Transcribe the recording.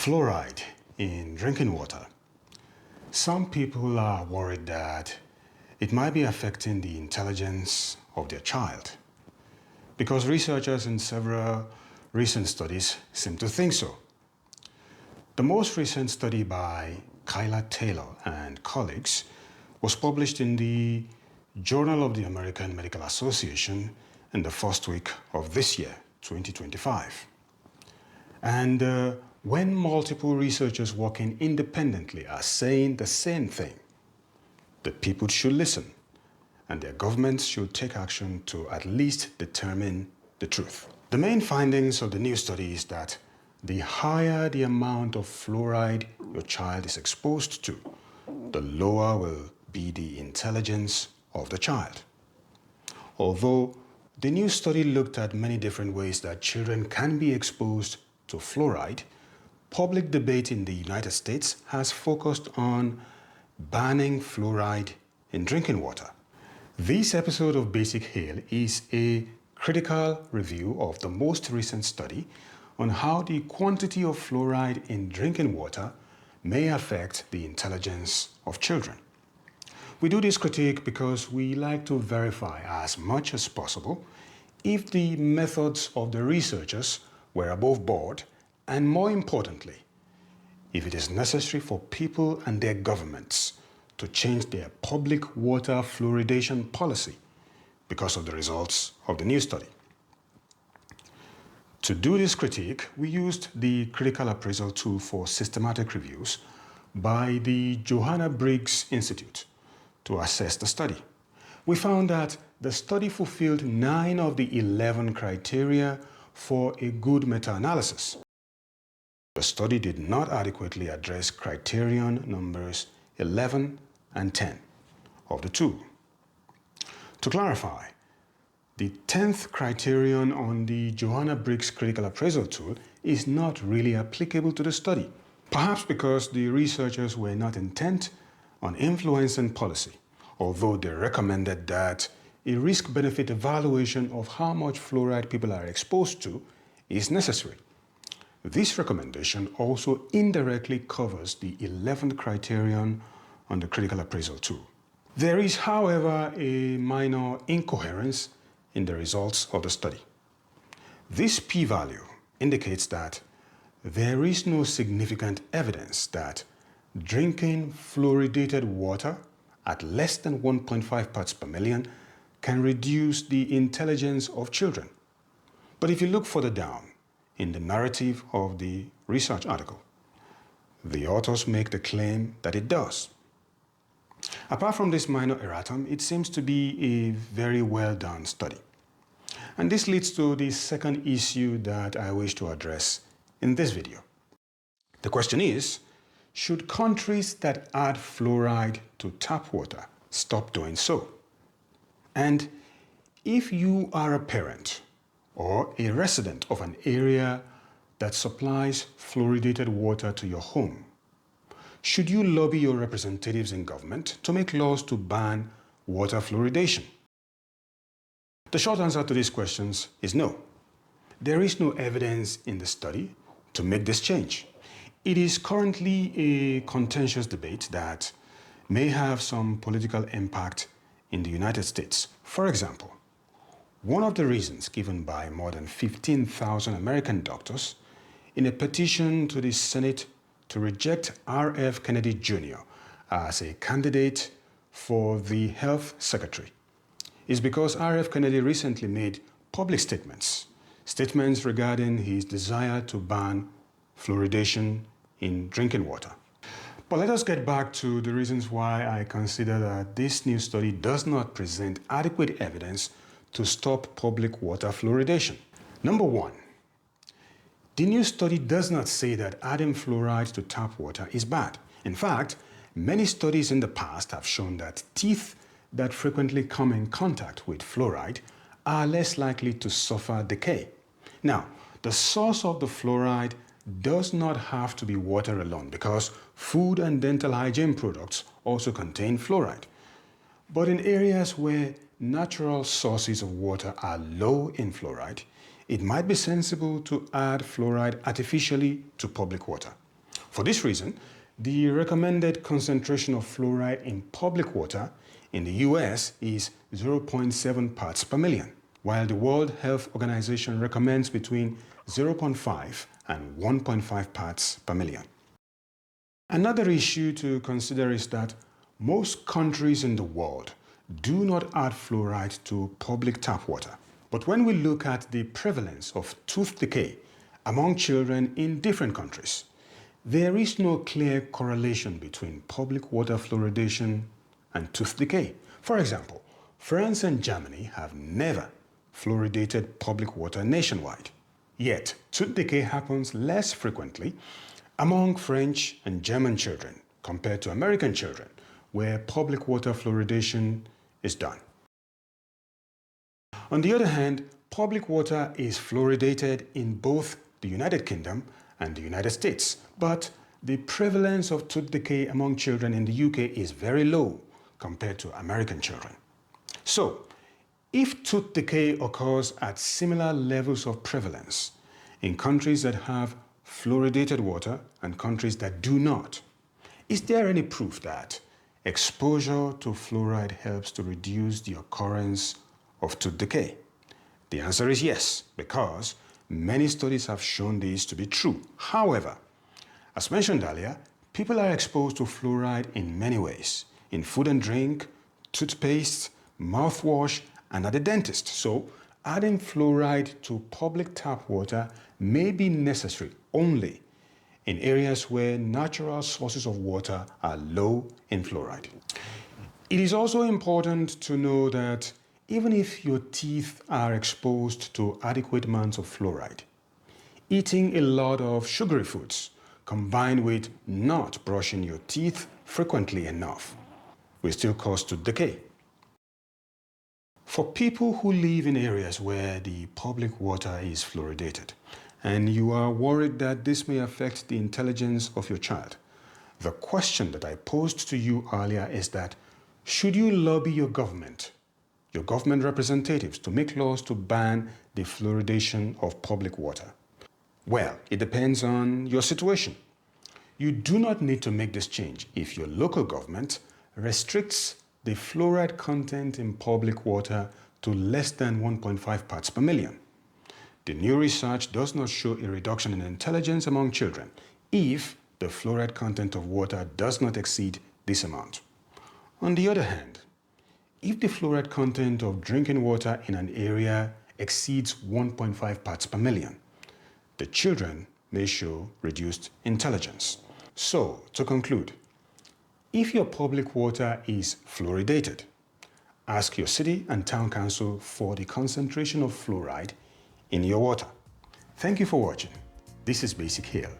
Fluoride in drinking water. Some people are worried that it might be affecting the intelligence of their child, because researchers in several recent studies seem to think so. The most recent study by Hale and colleagues was published in the Journal of the American Medical Association in the first week of this year, 2025. And when multiple researchers working independently are saying the same thing, the people should listen, and their governments should take action to at least determine the truth. The main findings of the new study is that the higher the amount of fluoride your child is exposed to, the lower will be the intelligence of the child. Although the new study looked at many different ways that children can be exposed to fluoride, public debate in the United States has focused on banning fluoride in drinking water. This episode of Basic Hale is a critical review of the most recent study on how the quantity of fluoride in drinking water may affect the intelligence of children. We do this critique because we like to verify as much as possible if the methods of the researchers were above board, and more importantly, if it is necessary for people and their governments to change their public water fluoridation policy because of the results of the new study. To do this critique, we used the critical appraisal tool for systematic reviews by the Johanna Briggs Institute to assess the study. We found that the study fulfilled 9 of the 11 criteria for a good meta-analysis. The study did not adequately address criterion numbers 11 and 10 of the tool. To clarify, the 10th criterion on the Johanna Briggs critical appraisal tool is not really applicable to the study, perhaps because the researchers were not intent on influencing policy, although they recommended that a risk-benefit evaluation of how much fluoride people are exposed to is necessary. This recommendation also indirectly covers the 11th criterion on the critical appraisal tool. There is, however, a minor incoherence in the results of the study. This p-value indicates that there is no significant evidence that drinking fluoridated water at less than 1.5 parts per million can reduce the intelligence of children. But if you look further down in the narrative of the research article, the authors make the claim that it does. Apart from this minor erratum, it seems to be a very well done study. And this leads to the second issue that I wish to address in this video. The question is, should countries that add fluoride to tap water stop doing so? And if you are a parent or a resident of an area that supplies fluoridated water to your home, should you lobby your representatives in government to make laws to ban water fluoridation? The short answer to these questions is no. There is no evidence in the study to make this change. It is currently a contentious debate that may have some political impact in the United States. For example, one of the reasons given by more than 15,000 American doctors in a petition to the Senate to reject R.F. Kennedy Jr. as a candidate for the health secretary is because R.F. Kennedy recently made public statements regarding his desire to ban fluoridation in drinking water. But let us get back to the reasons why I consider that this new study does not present adequate evidence to stop public water fluoridation. Number one, the new study does not say that adding fluoride to tap water is bad. In fact, many studies in the past have shown that teeth that frequently come in contact with fluoride are less likely to suffer decay. Now, the source of the fluoride does not have to be water alone, because food and dental hygiene products also contain fluoride. But in areas where natural sources of water are low in fluoride, it might be sensible to add fluoride artificially to public water. For this reason, the recommended concentration of fluoride in public water in the US is 0.7 parts per million, while the World Health Organization recommends between 0.5 and 1.5 parts per million. Another issue to consider is that most countries in the world do not add fluoride to public tap water. But when we look at the prevalence of tooth decay among children in different countries, there is no clear correlation between public water fluoridation and tooth decay. For example, France and Germany have never fluoridated public water nationwide. Yet, tooth decay happens less frequently among French and German children compared to American children, where public water fluoridation is done. On the other hand, public water is fluoridated in both the United Kingdom and the United States, but the prevalence of tooth decay among children in the UK is very low compared to American children. So, if tooth decay occurs at similar levels of prevalence in countries that have fluoridated water and countries that do not, is there any proof that exposure to fluoride helps to reduce the occurrence of tooth decay? The answer is yes, because many studies have shown this to be true. However, as mentioned earlier, people are exposed to fluoride in many ways, in food and drink, toothpaste, mouthwash, and at the dentist. So, adding fluoride to public tap water may be necessary only in areas where natural sources of water are low in fluoride. It is also important to know that even if your teeth are exposed to adequate amounts of fluoride, eating a lot of sugary foods combined with not brushing your teeth frequently enough will still cause tooth decay. For people who live in areas where the public water is fluoridated, and you are worried that this may affect the intelligence of your child, the question that I posed to you earlier is that, should you lobby your government representatives to make laws to ban the fluoridation of public water? Well, it depends on your situation. You do not need to make this change if your local government restricts the fluoride content in public water to less than 1.5 parts per million. The new research does not show a reduction in intelligence among children if the fluoride content of water does not exceed this amount. On the other hand, if the fluoride content of drinking water in an area exceeds 1.5 parts per million, the children may show reduced intelligence. So, to conclude, if your public water is fluoridated, ask your city and town council for the concentration of fluoride in your water. Thank you for watching. This is Basic Hale.